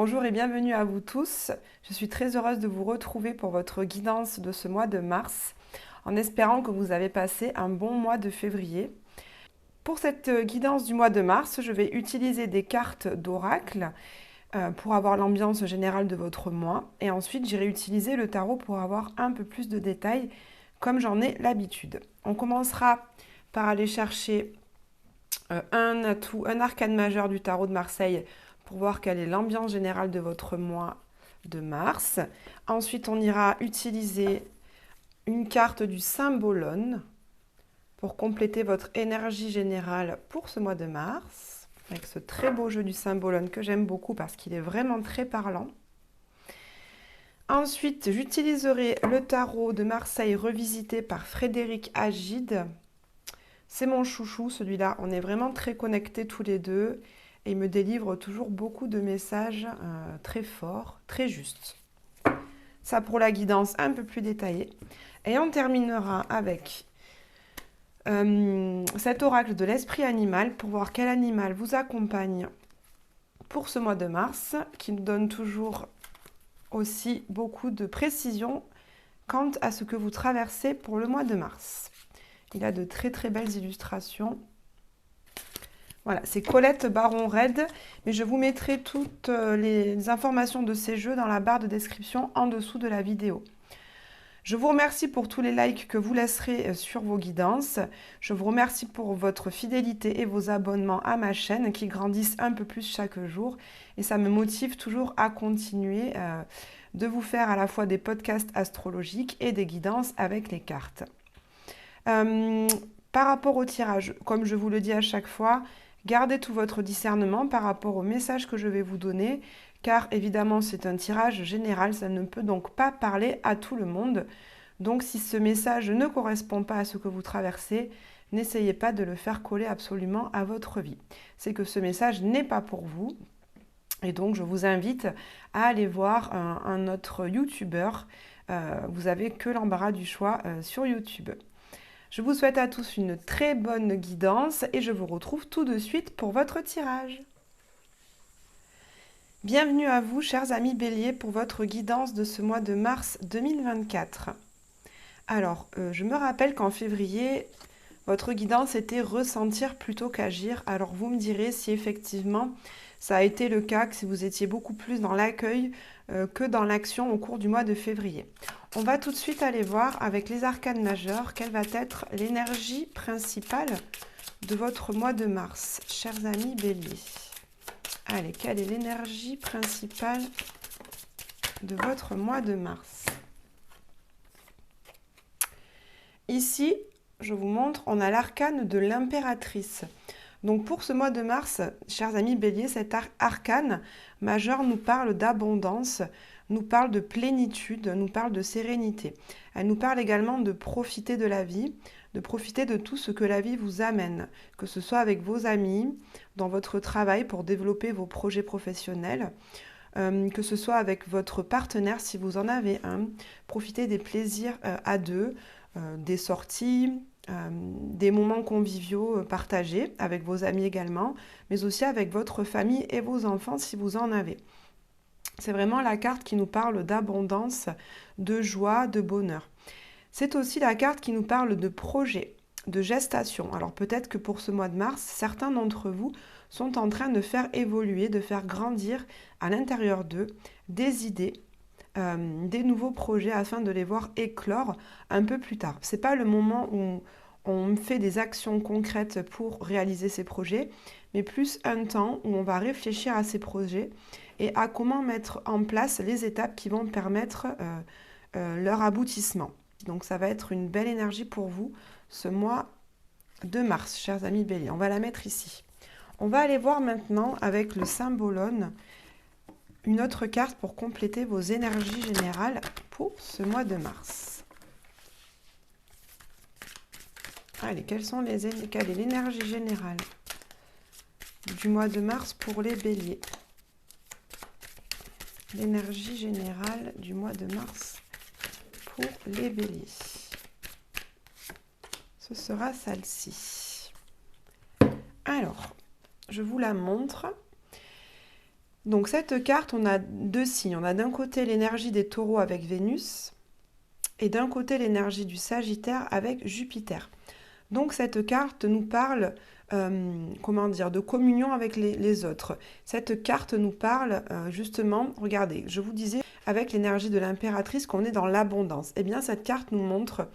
Bonjour et bienvenue à vous tous. Je suis très heureuse de vous retrouver pour votre guidance de ce mois de mars, en espérant que vous avez passé un bon mois de février. Pour cette guidance du mois de mars, je vais utiliser des cartes d'oracle pour avoir l'ambiance générale de votre mois. Et ensuite, j'irai utiliser le tarot pour avoir un peu plus de détails, comme j'en ai l'habitude. On commencera par aller chercher un atout, un arcane majeur du tarot de Marseille pour voir quelle est l'ambiance générale de votre mois de mars. Ensuite, on ira utiliser une carte du Symbolone pour compléter votre énergie générale pour ce mois de mars, avec ce très beau jeu du Symbolone que j'aime beaucoup parce qu'il est vraiment très parlant. Ensuite, j'utiliserai le tarot de Marseille revisité par Frédéric Agide. C'est mon chouchou, celui-là. On est vraiment très connectés tous les deux et il me délivre toujours beaucoup de messages très forts, très justes. Ça pour la guidance un peu plus détaillée. Et on terminera avec cet oracle de l'esprit animal pour voir quel animal vous accompagne pour ce mois de mars, qui nous donne toujours aussi beaucoup de précision quant à ce que vous traversez pour le mois de mars. Il a de très très belles illustrations. Voilà, c'est Colette Baron-Red, mais je vous mettrai toutes les informations de ces jeux dans la barre de description en dessous de la vidéo. Je vous remercie pour tous les likes que vous laisserez sur vos guidances. Je vous remercie pour votre fidélité et vos abonnements à ma chaîne qui grandissent un peu plus chaque jour. Et ça me motive toujours à continuer de vous faire à la fois des podcasts astrologiques et des guidances avec les cartes. Par rapport au tirage, comme je vous le dis à chaque fois, gardez tout votre discernement par rapport au message que je vais vous donner, car évidemment c'est un tirage général, ça ne peut donc pas parler à tout le monde. Donc si ce message ne correspond pas à ce que vous traversez, n'essayez pas de le faire coller absolument à votre vie. C'est que ce message n'est pas pour vous. Et donc je vous invite à aller voir un autre youtubeur. Vous avez que l'embarras du choix sur YouTube. Je vous souhaite à tous une très bonne guidance et je vous retrouve tout de suite pour votre tirage. Bienvenue à vous, chers amis Bélier, pour votre guidance de ce mois de mars 2024. Alors, je me rappelle qu'en février, votre guidance était ressentir plutôt qu'agir. Alors, vous me direz si effectivement ça a été le cas, que si vous étiez beaucoup plus dans l'accueil que dans l'action au cours du mois de février. On va tout de suite aller voir avec les arcanes majeurs quelle va être l'énergie principale de votre mois de mars, chers amis Bélier. Allez, quelle est l'énergie principale de votre mois de mars? Ici, je vous montre, on a l'arcane de l'impératrice. Donc pour ce mois de mars, chers amis Bélier, cet arcane majeur nous parle d'abondance, nous parle de plénitude, nous parle de sérénité. Elle nous parle également de profiter de la vie, de profiter de tout ce que la vie vous amène, que ce soit avec vos amis, dans votre travail pour développer vos projets professionnels, que ce soit avec votre partenaire si vous en avez un, profitez des plaisirs à deux, des sorties, des moments conviviaux partagés avec vos amis également, mais aussi avec votre famille et vos enfants si vous en avez. C'est vraiment la carte qui nous parle d'abondance, de joie, de bonheur. C'est aussi la carte qui nous parle de projet, de gestation. Alors peut-être que pour ce mois de mars, certains d'entre vous sont en train de faire évoluer, de faire grandir à l'intérieur d'eux des idées, des nouveaux projets afin de les voir éclore un peu plus tard. Ce n'est pas le moment où on fait des actions concrètes pour réaliser ces projets, mais plus un temps où on va réfléchir à ces projets et à comment mettre en place les étapes qui vont permettre leur aboutissement. Donc ça va être une belle énergie pour vous ce mois de mars, chers amis Bélier. On va la mettre ici. On va aller voir maintenant avec le Symbolone une autre carte pour compléter vos énergies générales pour ce mois de mars. Allez, quelle est l'énergie générale du mois de mars pour les Béliers? L'énergie générale du mois de mars pour les Béliers. Ce sera celle-ci. Alors, je vous la montre. Donc cette carte, on a deux signes. On a d'un côté l'énergie des taureaux avec Vénus et d'un côté l'énergie du Sagittaire avec Jupiter. Donc cette carte nous parle, comment dire, de communion avec les autres. Cette carte nous parle justement, regardez, je vous disais avec l'énergie de l'impératrice qu'on est dans l'abondance. Eh bien cette carte nous montre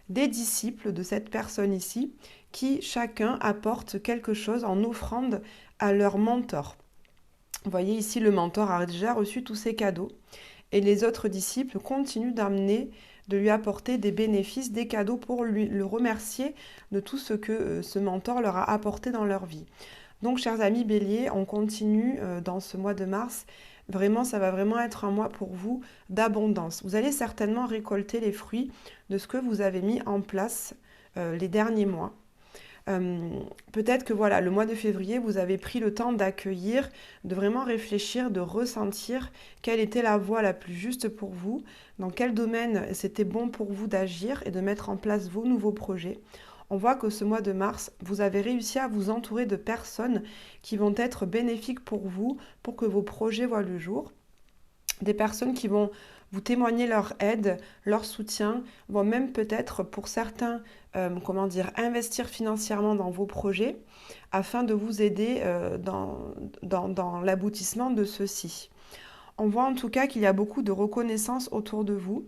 des disciples de cette personne ici qui chacun apporte quelque chose en offrande à leur mentor. Vous voyez ici, le mentor a déjà reçu tous ses cadeaux et les autres disciples continuent d'amener, de lui apporter des bénéfices, des cadeaux pour le remercier de tout ce que ce mentor leur a apporté dans leur vie. Donc, chers amis Bélier, on continue dans ce mois de mars. Vraiment, ça va vraiment être un mois pour vous d'abondance. Vous allez certainement récolter les fruits de ce que vous avez mis en place les derniers mois. Peut-être que voilà, le mois de février, vous avez pris le temps d'accueillir, de vraiment réfléchir, de ressentir quelle était la voie la plus juste pour vous, dans quel domaine c'était bon pour vous d'agir et de mettre en place vos nouveaux projets. On voit que ce mois de mars, vous avez réussi à vous entourer de personnes qui vont être bénéfiques pour vous, pour que vos projets voient le jour. Des personnes qui vont vous témoigner leur aide, leur soutien, vont même peut-être pour certains, investir financièrement dans vos projets afin de vous aider dans l'aboutissement de ceux-ci. On voit en tout cas qu'il y a beaucoup de reconnaissance autour de vous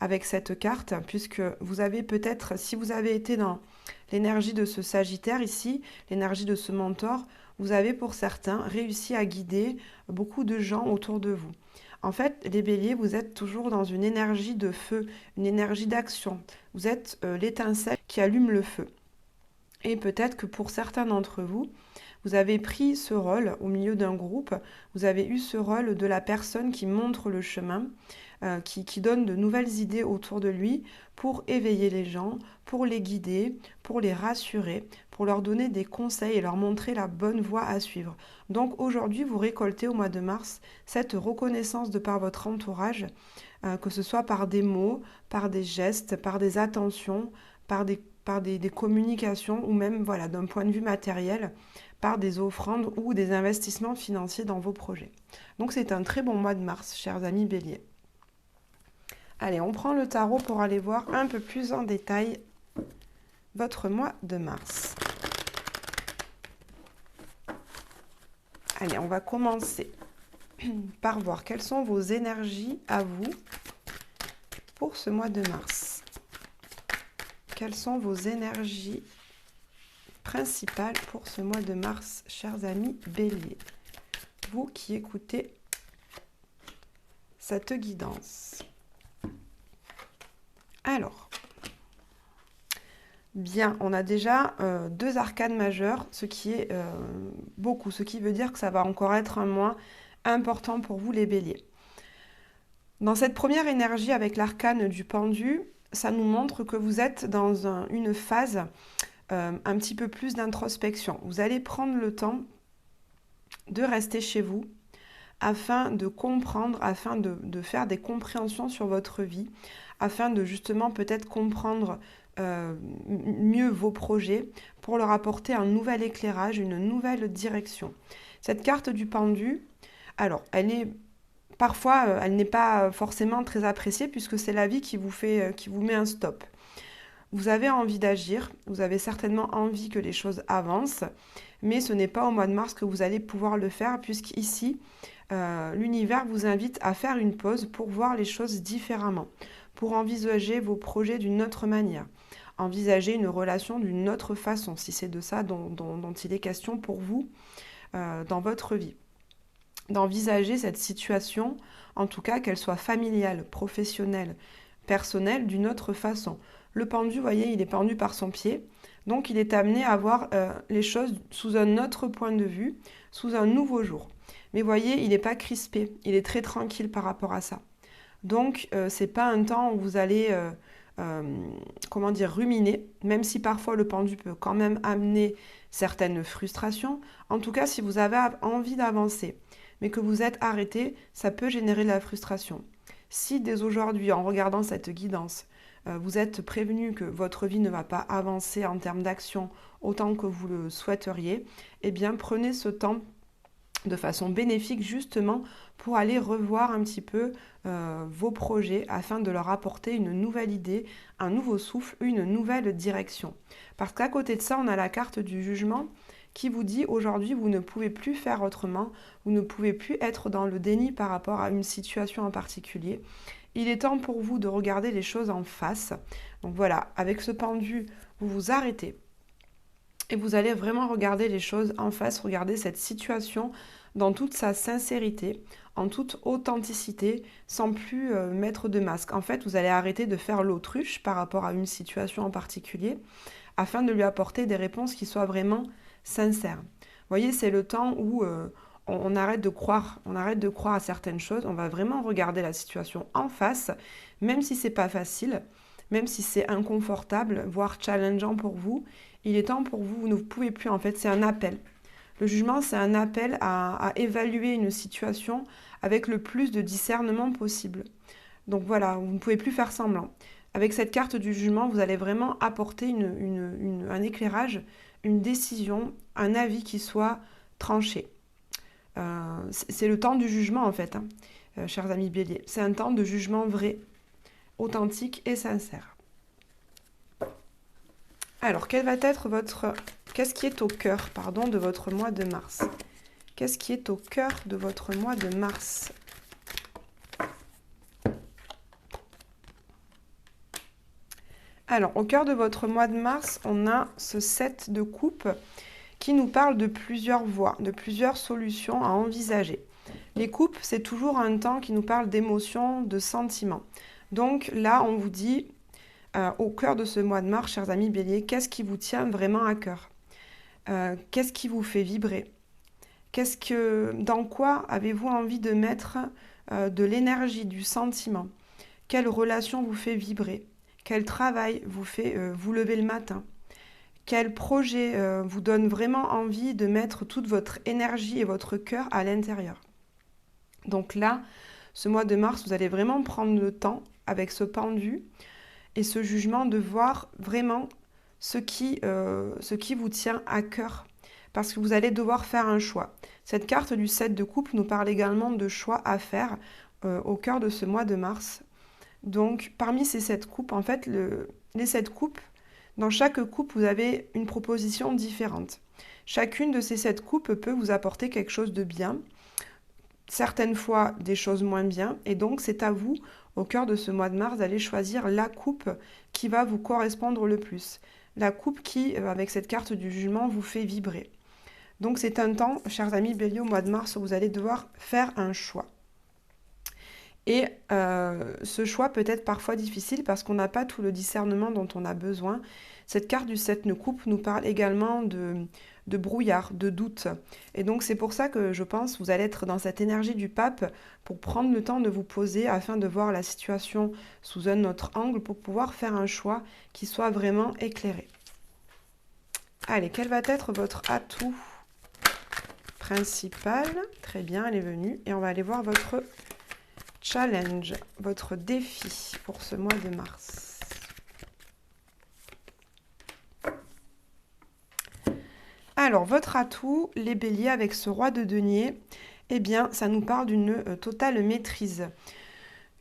avec cette carte, puisque vous avez peut-être, si vous avez été dans l'énergie de ce Sagittaire ici, l'énergie de ce mentor, vous avez pour certains réussi à guider beaucoup de gens autour de vous. En fait, les béliers, vous êtes toujours dans une énergie de feu, une énergie d'action. Vous êtes l'étincelle qui allume le feu. Et peut-être que pour certains d'entre vous, vous avez pris ce rôle au milieu d'un groupe, vous avez eu ce rôle de la personne qui montre le chemin, qui donne de nouvelles idées autour de lui pour éveiller les gens, pour les guider, pour les rassurer, pour leur donner des conseils et leur montrer la bonne voie à suivre. Donc aujourd'hui, vous récoltez au mois de mars cette reconnaissance de par votre entourage, que ce soit par des mots, par des gestes, par des attentions, par des communications ou même voilà, d'un point de vue matériel, par des offrandes ou des investissements financiers dans vos projets. Donc c'est un très bon mois de mars, chers amis béliers. Allez, on prend le tarot pour aller voir un peu plus en détail votre mois de mars. Allez, on va commencer par voir quelles sont vos énergies à vous pour ce mois de mars. Quelles sont vos énergies principales pour ce mois de mars, chers amis béliers? Vous qui écoutez cette guidance. Alors, bien, on a déjà deux arcanes majeures, ce qui est beaucoup, ce qui veut dire que ça va encore être un mois important pour vous les béliers. Dans cette première énergie avec l'arcane du pendu, ça nous montre que vous êtes dans une phase un petit peu plus d'introspection. Vous allez prendre le temps de rester chez vous afin de comprendre, afin de faire des compréhensions sur votre vie, afin de justement peut-être comprendre mieux vos projets pour leur apporter un nouvel éclairage, une nouvelle direction. Cette carte du pendu, alors elle est parfois elle n'est pas forcément très appréciée puisque c'est la vie qui vous met un stop. Vous avez envie d'agir, vous avez certainement envie que les choses avancent, mais ce n'est pas au mois de mars que vous allez pouvoir le faire puisqu'ici, l'univers vous invite à faire une pause pour voir les choses différemment, pour envisager vos projets d'une autre manière, envisager une relation d'une autre façon, si c'est de ça dont il est question pour vous dans votre vie. D'envisager cette situation, en tout cas qu'elle soit familiale, professionnelle, personnelle, d'une autre façon. Le pendu, vous voyez, il est pendu par son pied, donc il est amené à voir les choses sous un autre point de vue, sous un nouveau jour. Mais vous voyez, il n'est pas crispé, il est très tranquille par rapport à ça. Donc, ce n'est pas un temps où vous allez, ruminer, même si parfois le pendu peut quand même amener certaines frustrations. En tout cas, si vous avez envie d'avancer, mais que vous êtes arrêté, ça peut générer de la frustration. Si dès aujourd'hui, en regardant cette guidance, vous êtes prévenu que votre vie ne va pas avancer en termes d'action autant que vous le souhaiteriez, eh bien prenez ce temps de façon bénéfique justement pour aller revoir un petit peu vos projets afin de leur apporter une nouvelle idée, un nouveau souffle, une nouvelle direction. Parce qu'à côté de ça, on a la carte du jugement qui vous dit aujourd'hui vous ne pouvez plus faire autrement, vous ne pouvez plus être dans le déni par rapport à une situation en particulier. Il est temps pour vous de regarder les choses en face. Donc voilà, avec ce pendu, vous vous arrêtez et vous allez vraiment regarder les choses en face, regarder cette situation dans toute sa sincérité, en toute authenticité, sans plus mettre de masque. En fait, vous allez arrêter de faire l'autruche par rapport à une situation en particulier, afin de lui apporter des réponses qui soient vraiment sincères. Vous voyez, c'est le temps où on arrête de croire, à certaines choses, on va vraiment regarder la situation en face, même si c'est pas facile, même si c'est inconfortable, voire challengeant pour vous, il est temps pour vous, vous ne pouvez plus, en fait, c'est un appel. Le jugement, c'est un appel à évaluer une situation avec le plus de discernement possible. Donc voilà, vous ne pouvez plus faire semblant. Avec cette carte du jugement, vous allez vraiment apporter un éclairage, une décision, un avis qui soit tranché. C'est le temps du jugement en fait, chers amis béliers. C'est un temps de jugement vrai, authentique et sincère. Alors, qu'est-ce qui est au cœur, de votre mois de mars? Qu'est-ce qui est au cœur de votre mois de mars? Alors, au cœur de votre mois de mars, on a ce 7 de coupe qui nous parle de plusieurs voies, de plusieurs solutions à envisager. Les coupes, c'est toujours un temps qui nous parle d'émotions, de sentiments. Donc là, on vous dit, au cœur de ce mois de mars, chers amis béliers, qu'est-ce qui vous tient vraiment à cœur? Qu'est-ce qui vous fait vibrer? Dans quoi avez-vous envie de mettre de l'énergie, du sentiment? Quelle relation vous fait vibrer? Quel travail vous fait vous lever le matin? Quel projet vous donne vraiment envie de mettre toute votre énergie et votre cœur à l'intérieur? Donc là, ce mois de mars, vous allez vraiment prendre le temps avec ce pendu et ce jugement de voir vraiment ce qui vous tient à cœur. Parce que vous allez devoir faire un choix. Cette carte du 7 de coupe nous parle également de choix à faire au cœur de ce mois de mars. Donc parmi ces 7 coupes, en fait, les 7 coupes, dans chaque coupe, vous avez une proposition différente. Chacune de ces 7 coupes peut vous apporter quelque chose de bien, certaines fois des choses moins bien, et donc c'est à vous, au cœur de ce mois de mars, d'aller choisir la coupe qui va vous correspondre le plus. La coupe qui, avec cette carte du jugement, vous fait vibrer. Donc c'est un temps, chers amis béliers, au mois de mars, où vous allez devoir faire un choix. Et ce choix peut être parfois difficile parce qu'on n'a pas tout le discernement dont on a besoin. Cette carte du 7 de coupe nous parle également de brouillard, de doute. Et donc c'est pour ça que je pense que vous allez être dans cette énergie du pape pour prendre le temps de vous poser afin de voir la situation sous un autre angle pour pouvoir faire un choix qui soit vraiment éclairé. Allez, quel va être votre atout principal? Très bien, elle est venue. Et on va aller voir votre challenge, votre défi pour ce mois de mars. Alors, votre atout, les béliers, avec ce roi de denier, eh bien, ça nous parle d'une totale maîtrise.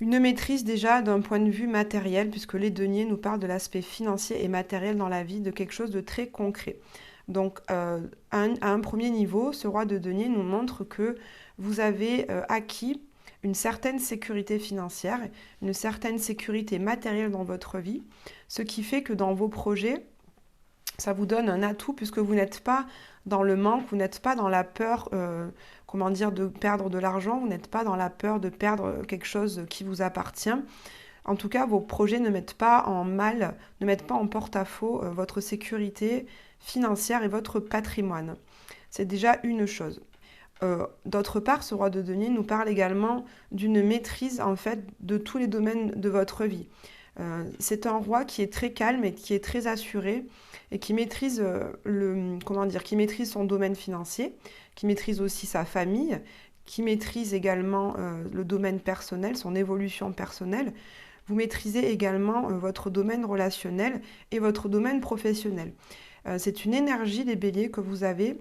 Une maîtrise déjà d'un point de vue matériel, puisque les deniers nous parlent de l'aspect financier et matériel dans la vie, de quelque chose de très concret. Donc, à un premier niveau, ce roi de denier nous montre que vous avez acquis une certaine sécurité financière, une certaine sécurité matérielle dans votre vie, ce qui fait que dans vos projets, ça vous donne un atout puisque vous n'êtes pas dans le manque, vous n'êtes pas dans la peur, de perdre de l'argent, vous n'êtes pas dans la peur de perdre quelque chose qui vous appartient. En tout cas, vos projets ne mettent pas en porte-à-faux votre sécurité financière et votre patrimoine. C'est déjà une chose. D'autre part, ce roi de denier nous parle également d'une maîtrise en fait de tous les domaines de votre vie. C'est un roi qui est très calme et qui est très assuré et qui maîtrise qui maîtrise son domaine financier, qui maîtrise aussi sa famille, qui maîtrise également le domaine personnel, son évolution personnelle. Vous maîtrisez également votre domaine relationnel et votre domaine professionnel. C'est une énergie des béliers que vous avez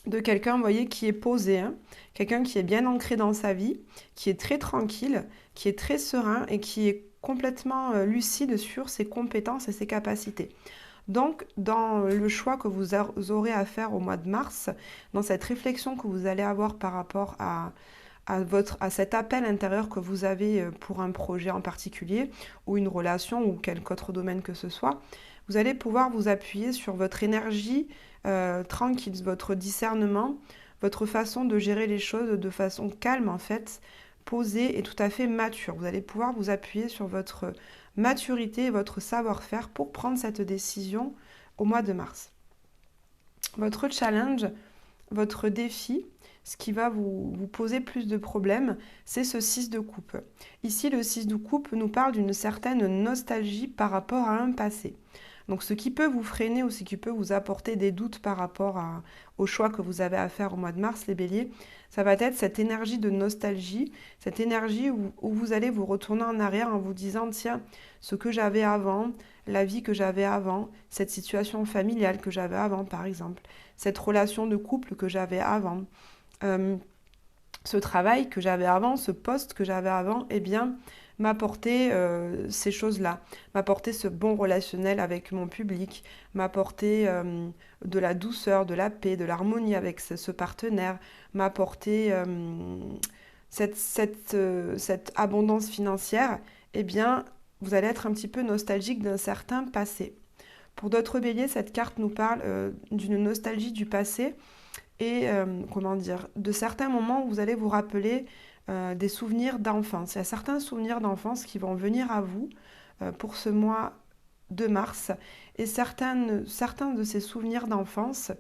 de quelqu'un, vous voyez, qui est posé, hein, quelqu'un qui est bien ancré dans sa vie, qui est très tranquille, qui est très serein et qui est complètement lucide sur ses compétences et ses capacités. Donc, dans le choix que vous aurez à faire au mois de mars, dans cette réflexion que vous allez avoir par rapport à cet appel intérieur que vous avez pour un projet en particulier, ou une relation, ou quelque autre domaine que ce soit, vous allez pouvoir vous appuyer sur votre énergie tranquille, votre discernement, votre façon de gérer les choses de façon calme en fait, posée et tout à fait mature. Vous allez pouvoir vous appuyer sur votre maturité et votre savoir-faire pour prendre cette décision au mois de mars. Votre challenge, votre défi, ce qui va vous poser plus de problèmes, c'est ce 6 de coupe. Ici, le 6 de coupe nous parle d'une certaine nostalgie par rapport à un passé. Donc ce qui peut vous freiner ou ce qui peut vous apporter des doutes par rapport au choix que vous avez à faire au mois de mars, les béliers, ça va être cette énergie de nostalgie, cette énergie où vous allez vous retourner en arrière en vous disant, tiens, ce que j'avais avant, la vie que j'avais avant, cette situation familiale que j'avais avant, par exemple, cette relation de couple que j'avais avant, ce travail que j'avais avant, ce poste que j'avais avant, eh bien, m'apporter ces choses-là, m'apporter ce bon relationnel avec mon public, m'apporter de la douceur, de la paix, de l'harmonie avec ce partenaire, m'apporter cette abondance financière, eh bien, vous allez être un petit peu nostalgique d'un certain passé. Pour d'autres béliers, cette carte nous parle d'une nostalgie du passé et de certains moments où vous allez vous rappeler des souvenirs d'enfance. Il y a certains souvenirs d'enfance qui vont venir à vous pour ce mois de mars et certains de ces souvenirs d'enfance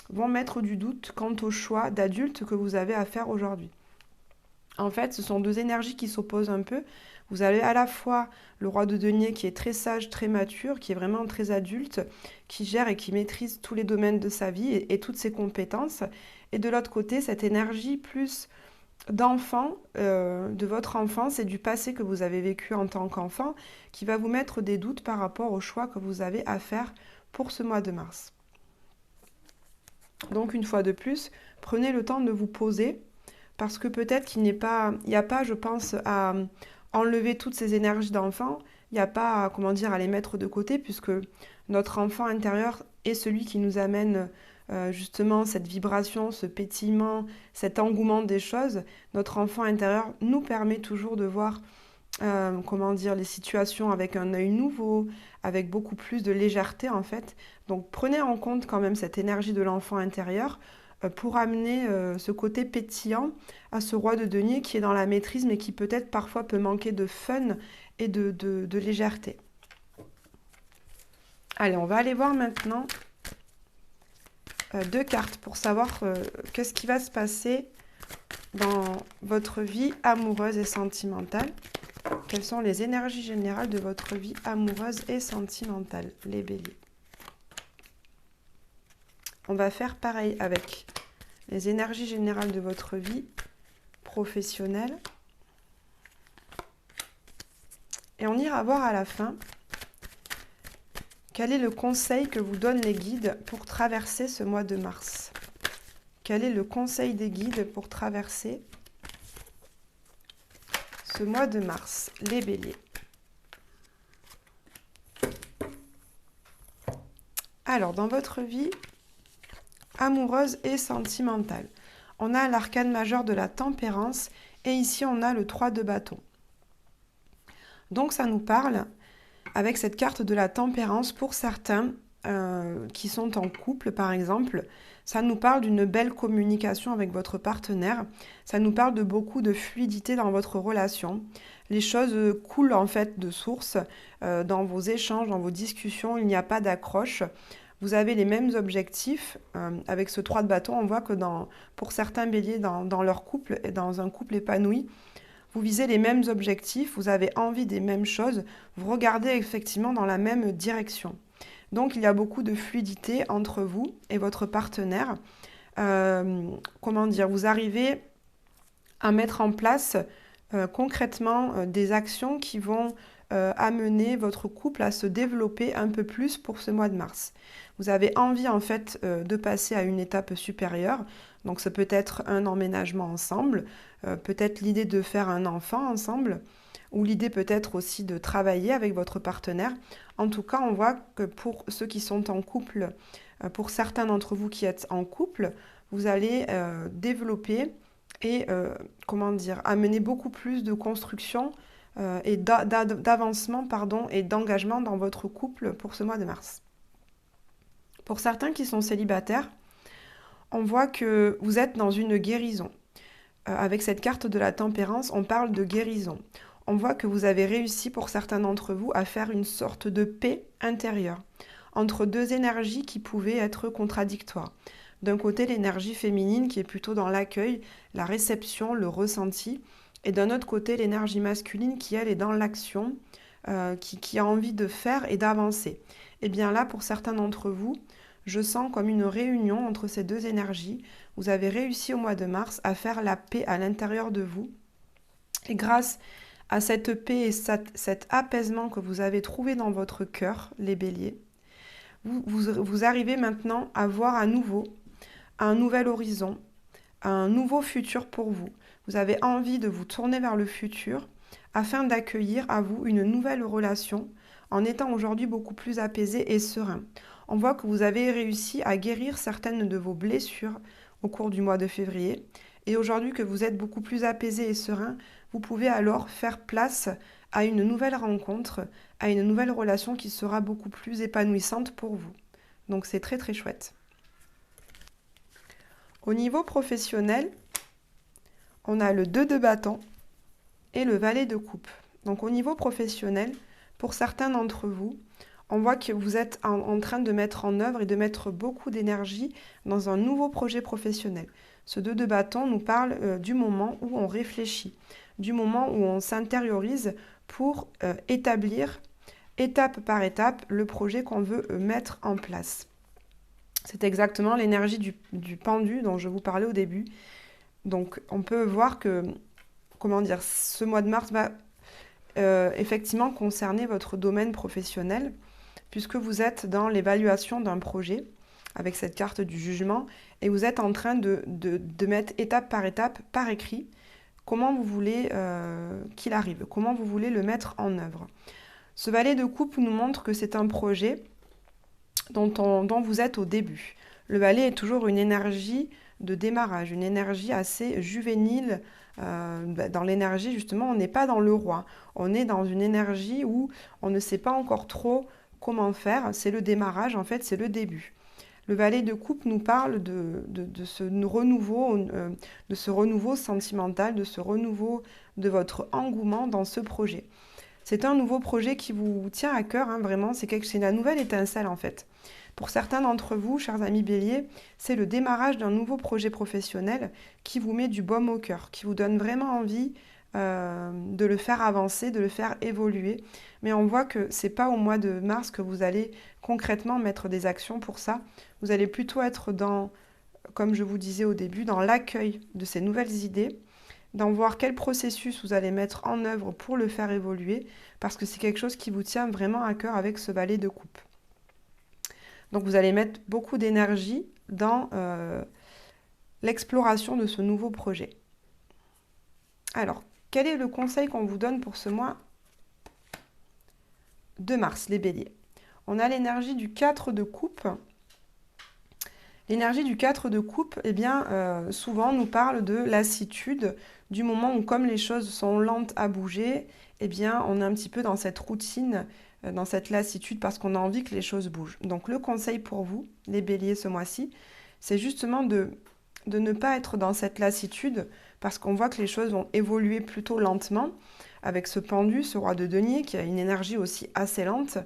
vont mettre du doute quant au choix d'adulte que vous avez à faire aujourd'hui. En fait, ce sont deux énergies qui s'opposent un peu. Vous avez à la fois le roi de denier qui est très sage, très mature, qui est vraiment très adulte, qui gère et qui maîtrise tous les domaines de sa vie et toutes ses compétences. Et de l'autre côté, cette énergie plus d'enfant, de votre enfance et du passé que vous avez vécu en tant qu'enfant, qui va vous mettre des doutes par rapport au choix que vous avez à faire pour ce mois de mars. Donc une fois de plus, prenez le temps de vous poser, parce que peut-être qu'il n'y a pas, je pense, à enlever toutes ces énergies d'enfant, il n'y a pas, à les mettre de côté, puisque notre enfant intérieur est celui qui nous amène justement cette vibration, ce pétillement, cet engouement des choses. Notre enfant intérieur nous permet toujours de voir les situations avec un œil nouveau, avec beaucoup plus de légèreté en fait. Donc prenez en compte quand même cette énergie de l'enfant intérieur pour amener ce côté pétillant à ce roi de denier qui est dans la maîtrise mais qui peut-être parfois peut manquer de fun et de légèreté. Allez, on va aller voir maintenant deux cartes pour savoir qu'est-ce qui va se passer dans votre vie amoureuse et sentimentale. Quelles sont les énergies générales de votre vie amoureuse et sentimentale, les béliers? On va faire pareil avec les énergies générales de votre vie professionnelle. Et on ira voir à la fin quel est le conseil que vous donnent les guides pour traverser ce mois de mars. Quel est le conseil des guides pour traverser ce mois de mars, les béliers? Alors, dans votre vie amoureuse et sentimentale, on a l'arcane majeur de la tempérance et ici on a le 3 de bâton. Donc ça nous parle, avec cette carte de la tempérance, pour certains qui sont en couple par exemple, ça nous parle d'une belle communication avec votre partenaire, ça nous parle de beaucoup de fluidité dans votre relation. Les choses coulent en fait de source dans vos échanges, dans vos discussions, il n'y a pas d'accroche. Vous avez les mêmes objectifs. Avec ce 3 de bâton, on voit que pour certains béliers dans leur couple et dans un couple épanoui, vous visez les mêmes objectifs, vous avez envie des mêmes choses, vous regardez effectivement dans la même direction. Donc il y a beaucoup de fluidité entre vous et votre partenaire. Vous arrivez à mettre en place concrètement des actions qui vont amener votre couple à se développer un peu plus pour ce mois de mars. Vous avez envie en fait de passer à une étape supérieure. Donc ça peut être un emménagement ensemble, peut-être l'idée de faire un enfant ensemble, ou l'idée peut-être aussi de travailler avec votre partenaire. En tout cas, on voit que pour ceux qui sont en couple, pour certains d'entre vous qui êtes en couple, vous allez développer et comment dire, amener beaucoup plus de construction et d'avancement pardon, et d'engagement dans votre couple pour ce mois de mars. Pour certains qui sont célibataires, on voit que vous êtes dans une guérison. Avec cette carte de la tempérance, on parle de guérison. On voit que vous avez réussi pour certains d'entre vous à faire une sorte de paix intérieure entre deux énergies qui pouvaient être contradictoires. D'un côté, l'énergie féminine qui est plutôt dans l'accueil, la réception, le ressenti, et d'un autre côté, l'énergie masculine qui, elle, est dans l'action, qui a envie de faire et d'avancer. Et bien là, pour certains d'entre vous, je sens comme une réunion entre ces deux énergies. Vous avez réussi au mois de mars à faire la paix à l'intérieur de vous. Et grâce à cette paix et cet apaisement que vous avez trouvé dans votre cœur, les béliers, vous arrivez maintenant à voir à nouveau un nouvel horizon, un nouveau futur pour vous. Vous avez envie de vous tourner vers le futur afin d'accueillir à vous une nouvelle relation en étant aujourd'hui beaucoup plus apaisé et serein. On voit que vous avez réussi à guérir certaines de vos blessures au cours du mois de février. Et aujourd'hui que vous êtes beaucoup plus apaisé et serein, vous pouvez alors faire place à une nouvelle rencontre, à une nouvelle relation qui sera beaucoup plus épanouissante pour vous. Donc c'est très très chouette. Au niveau professionnel, on a le 2 de bâton et le valet de coupe. Donc au niveau professionnel, pour certains d'entre vous, on voit que vous êtes en train de mettre en œuvre et de mettre beaucoup d'énergie dans un nouveau projet professionnel. Ce 2 de bâton nous parle du moment où on réfléchit, du moment où on s'intériorise pour établir, étape par étape, le projet qu'on veut mettre en place. C'est exactement l'énergie du pendu dont je vous parlais au début. Donc on peut voir que, comment dire, ce mois de mars va effectivement concerner votre domaine professionnel, puisque vous êtes dans l'évaluation d'un projet avec cette carte du jugement et vous êtes en train de mettre étape, par écrit, comment vous voulez qu'il arrive, comment vous voulez le mettre en œuvre. Ce valet de coupe nous montre que c'est un projet dont vous êtes au début. Le valet est toujours une énergie de démarrage, une énergie assez juvénile. Dans l'énergie, justement, on n'est pas dans le roi. On est dans une énergie où on ne sait pas encore trop comment faire. C'est le démarrage, en fait, c'est le début. Le valet de coupe nous parle de ce renouveau sentimental, de ce renouveau de votre engouement dans ce projet. C'est un nouveau projet qui vous tient à cœur, hein, vraiment, c'est la nouvelle étincelle en fait. Pour certains d'entre vous, chers amis béliers, c'est le démarrage d'un nouveau projet professionnel qui vous met du baume au cœur, qui vous donne vraiment envie de le faire avancer, de le faire évoluer. Mais on voit que ce n'est pas au mois de mars que vous allez concrètement mettre des actions pour ça. Vous allez plutôt être dans, comme je vous disais au début, dans l'accueil de ces nouvelles idées, d'en voir quel processus vous allez mettre en œuvre pour le faire évoluer, parce que c'est quelque chose qui vous tient vraiment à cœur avec ce valet de coupe. Donc vous allez mettre beaucoup d'énergie dans l'exploration de ce nouveau projet. Alors, quel est le conseil qu'on vous donne pour ce mois de mars, les béliers? On a l'énergie du 4 de coupe. L'énergie du 4 de coupe, eh bien, souvent nous parle de lassitude, du moment où comme les choses sont lentes à bouger, eh bien, on est un petit peu dans cette routine, dans cette lassitude parce qu'on a envie que les choses bougent. Donc le conseil pour vous, les béliers, ce mois-ci, c'est justement de ne pas être dans cette lassitude parce qu'on voit que les choses vont évoluer plutôt lentement avec ce pendu, ce roi de denier qui a une énergie aussi assez lente.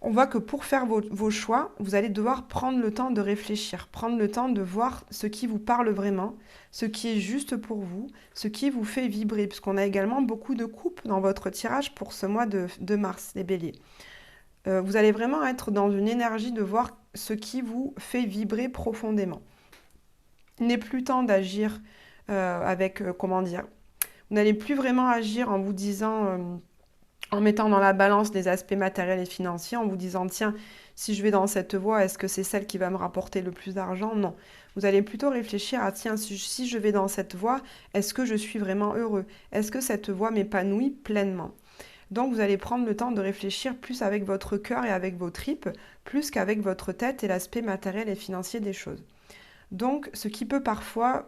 On voit que pour faire vos choix, vous allez devoir prendre le temps de réfléchir, prendre le temps de voir ce qui vous parle vraiment, ce qui est juste pour vous, ce qui vous fait vibrer, puisqu'on a également beaucoup de coupes dans votre tirage pour ce mois de mars, les béliers. Vous allez vraiment être dans une énergie de voir ce qui vous fait vibrer profondément. Il n'est plus temps d'agir avec, comment dire, vous n'allez plus vraiment agir en vous disant en mettant dans la balance les aspects matériels et financiers, en vous disant, tiens, si je vais dans cette voie, est-ce que c'est celle qui va me rapporter le plus d'argent? Non. Vous allez plutôt réfléchir à, tiens, si je vais dans cette voie, est-ce que je suis vraiment heureux? Est-ce que cette voie m'épanouit pleinement? Donc vous allez prendre le temps de réfléchir plus avec votre cœur et avec vos tripes, plus qu'avec votre tête et l'aspect matériel et financier des choses. Donc, ce qui peut parfois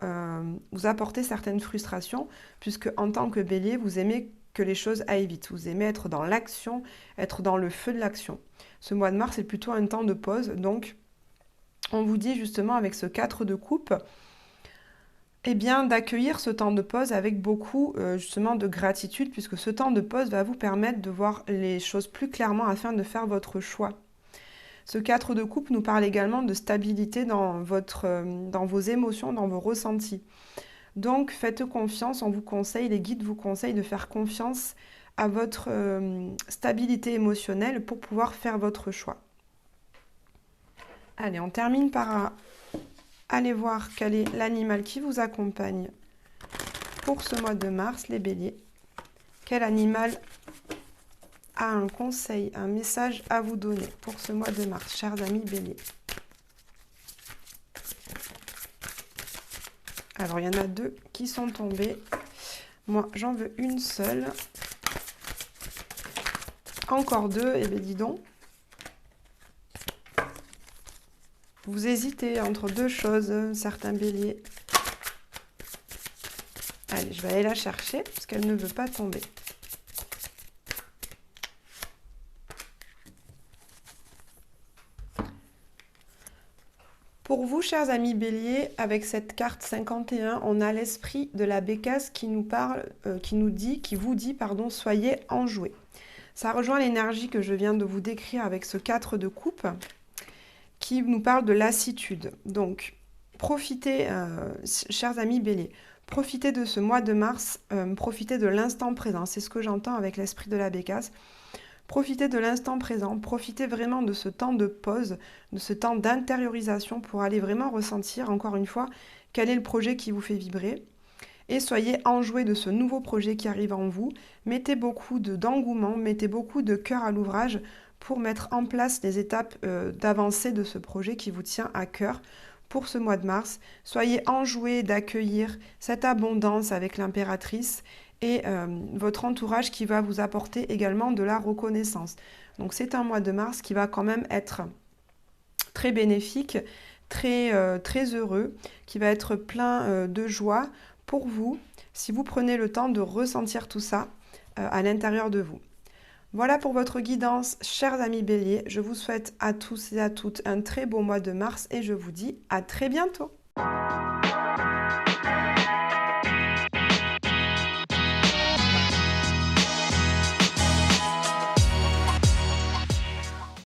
vous apporter certaines frustrations, puisque en tant que bélier, vous aimez que les choses aillent vite. Vous aimez être dans l'action, être dans le feu de l'action. Ce mois de mars est plutôt un temps de pause, donc on vous dit justement avec ce 4 de coupe, eh bien d'accueillir ce temps de pause avec beaucoup justement de gratitude, puisque ce temps de pause va vous permettre de voir les choses plus clairement afin de faire votre choix. Ce 4 de coupe nous parle également de stabilité dans vos émotions, dans vos ressentis. Donc faites confiance, on vous conseille, les guides vous conseillent de faire confiance à votre stabilité émotionnelle pour pouvoir faire votre choix. Allez, on termine par aller voir quel est l'animal qui vous accompagne pour ce mois de mars, les béliers. Quel animal a un conseil, un message à vous donner pour ce mois de mars, chers amis béliers? Alors, il y en a 2 qui sont tombés. Moi, j'en veux une seule. Encore 2, et bien dis donc. Vous hésitez entre 2 choses, certains béliers. Allez, je vais aller la chercher, parce qu'elle ne veut pas tomber. Pour vous, chers amis béliers, avec cette carte 51, on a l'esprit de la bécasse qui nous parle, qui vous dit, soyez enjoués. Ça rejoint l'énergie que je viens de vous décrire avec ce 4 de coupe, qui nous parle de lassitude. Donc, profitez, chers amis béliers, profitez de ce mois de mars, profitez de l'instant présent. C'est ce que j'entends avec l'esprit de la bécasse. Profitez de l'instant présent, profitez vraiment de ce temps de pause, de ce temps d'intériorisation pour aller vraiment ressentir, encore une fois, quel est le projet qui vous fait vibrer. Et soyez enjoués de ce nouveau projet qui arrive en vous. Mettez beaucoup d'engouement, mettez beaucoup de cœur à l'ouvrage pour mettre en place les étapes d'avancée de ce projet qui vous tient à cœur pour ce mois de mars. Soyez enjoués d'accueillir cette abondance avec l'impératrice et votre entourage qui va vous apporter également de la reconnaissance. Donc c'est un mois de mars qui va quand même être très bénéfique, très heureux, qui va être plein de joie pour vous, si vous prenez le temps de ressentir tout ça à l'intérieur de vous. Voilà pour votre guidance, chers amis béliers. Je vous souhaite à tous et à toutes un très beau mois de mars et je vous dis à très bientôt.